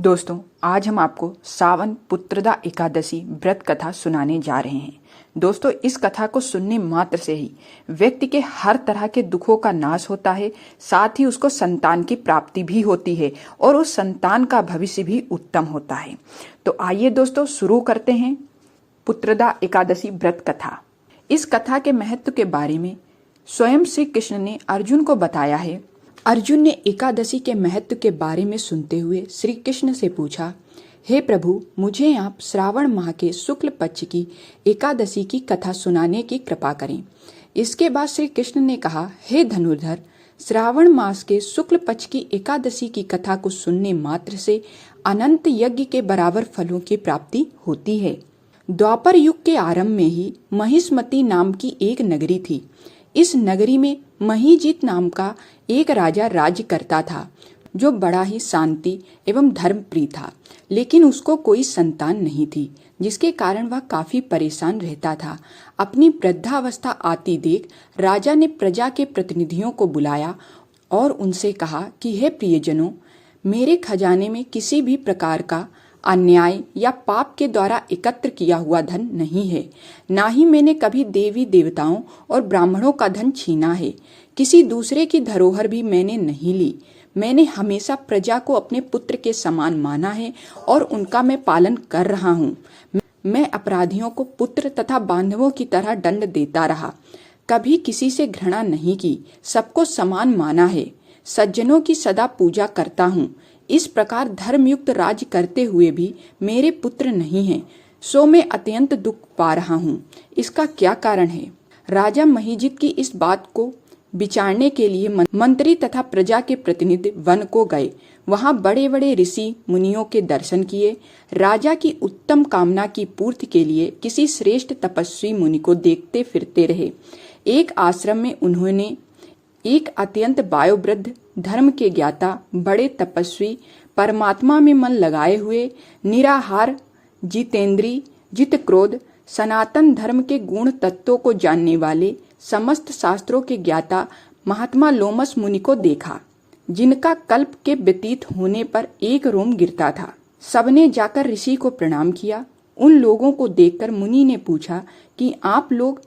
दोस्तों, आज हम आपको सावन पुत्रदा एकादशी व्रत कथा सुनाने जा रहे हैं। दोस्तों, इस कथा को सुनने मात्र से ही व्यक्ति के हर तरह के दुखों का नाश होता है, साथ ही उसको संतान की प्राप्ति भी होती है और उस संतान का भविष्य भी उत्तम होता है। तो आइए दोस्तों, शुरू करते हैं पुत्रदा एकादशी व्रत कथा। इस कथा के महत्व के बारे में स्वयं श्री कृष्ण ने अर्जुन को बताया है। अर्जुन ने एकादशी के महत्व के बारे में सुनते हुए श्री कृष्ण से पूछा, हे प्रभु, मुझे आप श्रावण माह के शुक्ल पक्ष की एकादशी की कथा सुनाने की कृपा करें। इसके बाद श्री कृष्ण ने कहा, हे धनुर्धर, श्रावण मास के शुक्ल पक्ष की एकादशी की कथा को सुनने मात्र से अनंत यज्ञ के बराबर फलों की प्राप्ति होती है। द्वापर युग के आरंभ में ही महिष्मती नाम की एक नगरी थी। इस नगरी में महीजीत नाम का एक राजा राज्य करता था, जो बड़ा ही शांति एवं धर्मप्रिय था, लेकिन उसको कोई संतान नहीं थी, जिसके कारण वह काफी परेशान रहता था। अपनी वृद्धावस्था आती देख राजा ने प्रजा के प्रतिनिधियों को बुलाया और उनसे कहा कि हे प्रियजनों, मेरे खजाने में किसी भी प्रकार का अन्याय या पाप के द्वारा एकत्र किया हुआ धन नहीं है। ना ही मैंने कभी देवी देवताओं और ब्राह्मणों का धन छीना है। किसी दूसरे की धरोहर भी मैंने नहीं ली। मैंने हमेशा प्रजा को अपने पुत्र के समान माना है और उनका मैं पालन कर रहा हूँ। मैं अपराधियों को पुत्र तथा बांधवों की तरह दंड देता रहा। कभी किसी से घृणा नहीं की, सबको समान माना है। सज्जनों की सदा पूजा करता हूँ। इस प्रकार धर्मयुक्त राज्य करते हुए भी मेरे पुत्र नहीं हैं, सो मैं अत्यंत दुख पा रहा हूँ। इसका क्या कारण है? राजा महीजित की इस बात को विचारने के लिए मंत्री तथा प्रजा के प्रतिनिधि वन को गए। वहां बड़े बड़े ऋषि मुनियों के दर्शन किए। राजा की उत्तम कामना की पूर्ति के लिए किसी श्रेष्ठ तपस्वी मुनि को देखते फिरते रहे। एक आश्रम में उन्होंने एक अत्यंत वायोवृद्ध, धर्म के ज्ञाता, बड़े तपस्वी, परमात्मा में मन लगाए हुए, निराहार, जितेंद्री, जित क्रोध, सनातन धर्म के गुण तत्वों को जानने वाले, समस्त शास्त्रों के ज्ञाता महात्मा लोमस मुनि को देखा, जिनका कल्प के व्यतीत होने पर एक रोम गिरता था। सबने जाकर ऋषि को प्रणाम किया। उन लोगों को देखकर मुनि ने पूछा कि आप लोग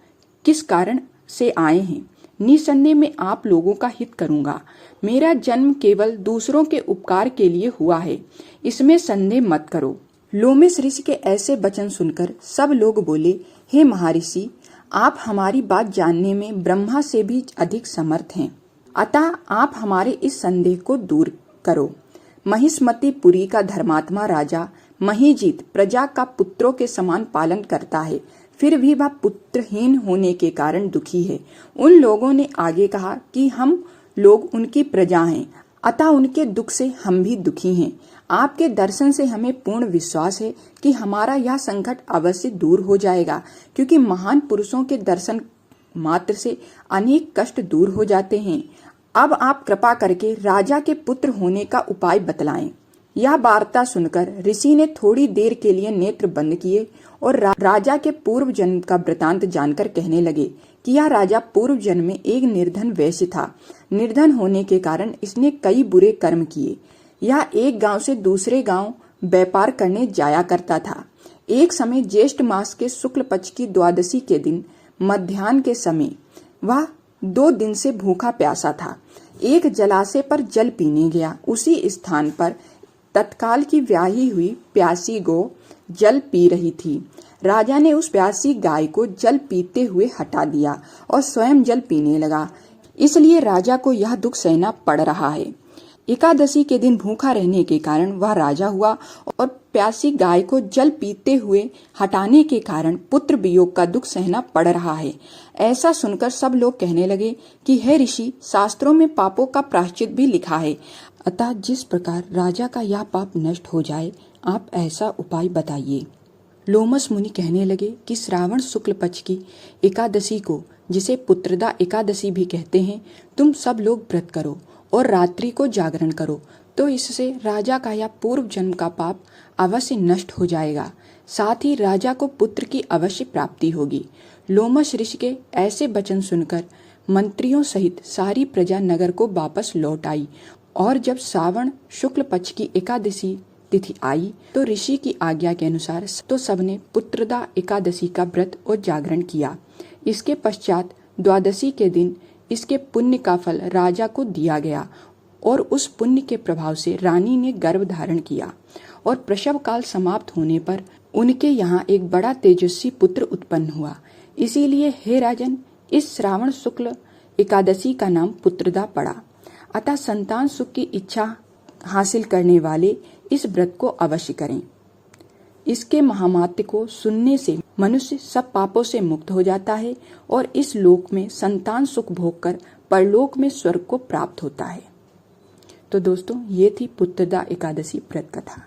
किस कारण से आए हैं? निसंदेह में आप लोगों का हित करूंगा। मेरा जन्म केवल दूसरों के उपकार के लिए हुआ है, इसमें संदेह मत करो। लोमस ऋषि के ऐसे वचन सुनकर सब लोग बोले, हे महर्षि, आप हमारी बात जानने में ब्रह्मा से भी अधिक समर्थ हैं, अतः आप हमारे इस संदेह को दूर करो। महिष्मती पुरी का धर्मात्मा राजा महीजीत प्रजा का पुत्रों के समान पालन करता है, फिर भी वह पुत्रहीन होने के कारण दुखी है। उन लोगों ने आगे कहा कि हम लोग उनकी प्रजा हैं, अतः उनके दुख से हम भी दुखी हैं। आपके दर्शन से हमें पूर्ण विश्वास है कि हमारा यह संकट अवश्य दूर हो जाएगा, क्योंकि महान पुरुषों के दर्शन मात्र से अनेक कष्ट दूर हो जाते हैं। अब आप कृपा करके राजा के पुत्र होने का उपाय बतलाएं। यह वार्ता सुनकर ऋषि ने थोड़ी देर के लिए नेत्र बंद किए और राजा के पूर्व जन्म का वृतांत जानकर कहने लगे कि यह राजा पूर्व जन्म में एक निर्धन वैश्य था। निर्धन होने के कारण इसने कई बुरे कर्म किए। यह एक गांव से दूसरे गांव व्यापार करने जाया करता था। एक समय ज्येष्ठ मास के शुक्ल पक्ष की द्वादशी के दिन मध्याह्न के समय वह 2 दिन से भूखा प्यासा था। एक जलाशय पर जल पीने गया। उसी स्थान पर तत्काल की ब्याही हुई प्यासी गौ जल पी रही थी। राजा ने उस प्यासी गाय को जल पीते हुए हटा दिया और स्वयं जल पीने लगा। इसलिए राजा को यह दुख सहना पड़ रहा है। एकादशी के दिन भूखा रहने के कारण वह राजा हुआ और प्यासी गाय को जल पीते हुए हटाने के कारण पुत्र वियोग का दुख सहना पड़ रहा है। ऐसा सुनकर सब लोग कहने लगे कि हे ऋषि, शास्त्रों में पापों का प्रायश्चित भी लिखा है, अतः जिस प्रकार राजा का यह पाप नष्ट हो जाए, आप ऐसा उपाय बताइए। लोमस मुनि कहने लगे कि श्रावण शुक्ल पक्ष की एकादशी को, जिसे पुत्रदा एकादशी भी कहते हैं, तुम सब लोग व्रत करो और रात्रि को जागरण करो, तो इससे राजा का यह पूर्व जन्म का पाप अवश्य नष्ट हो जाएगा। साथ ही राजा को पुत्र की अवश्य प्राप्ति होगी। लोमस ऋषि के ऐसे वचन सुनकर मंत्रियों सहित सारी प्रजा नगर को वापस लौट आई और जब श्रावण शुक्ल पक्ष की एकादशी तिथि आई तो ऋषि की आज्ञा के अनुसार तो सबने पुत्रदा एकादशी का व्रत और जागरण किया। इसके पश्चात द्वादशी के दिन इसके पुण्य का फल राजा को दिया गया और उस पुण्य के प्रभाव से रानी ने गर्भ धारण किया और प्रसव काल समाप्त होने पर उनके यहाँ एक बड़ा तेजस्वी पुत्र उत्पन्न हुआ। इसीलिए हे राजन, इस श्रावण शुक्ल एकादशी का नाम पुत्रदा पड़ा। अतः संतान सुख की इच्छा हासिल करने वाले इस व्रत को अवश्य करें। इसके महामात्य को सुनने से मनुष्य सब पापों से मुक्त हो जाता है और इस लोक में संतान सुख भोग कर परलोक में स्वर्ग को प्राप्त होता है। तो दोस्तों, ये थी पुत्रदा एकादशी व्रत कथा।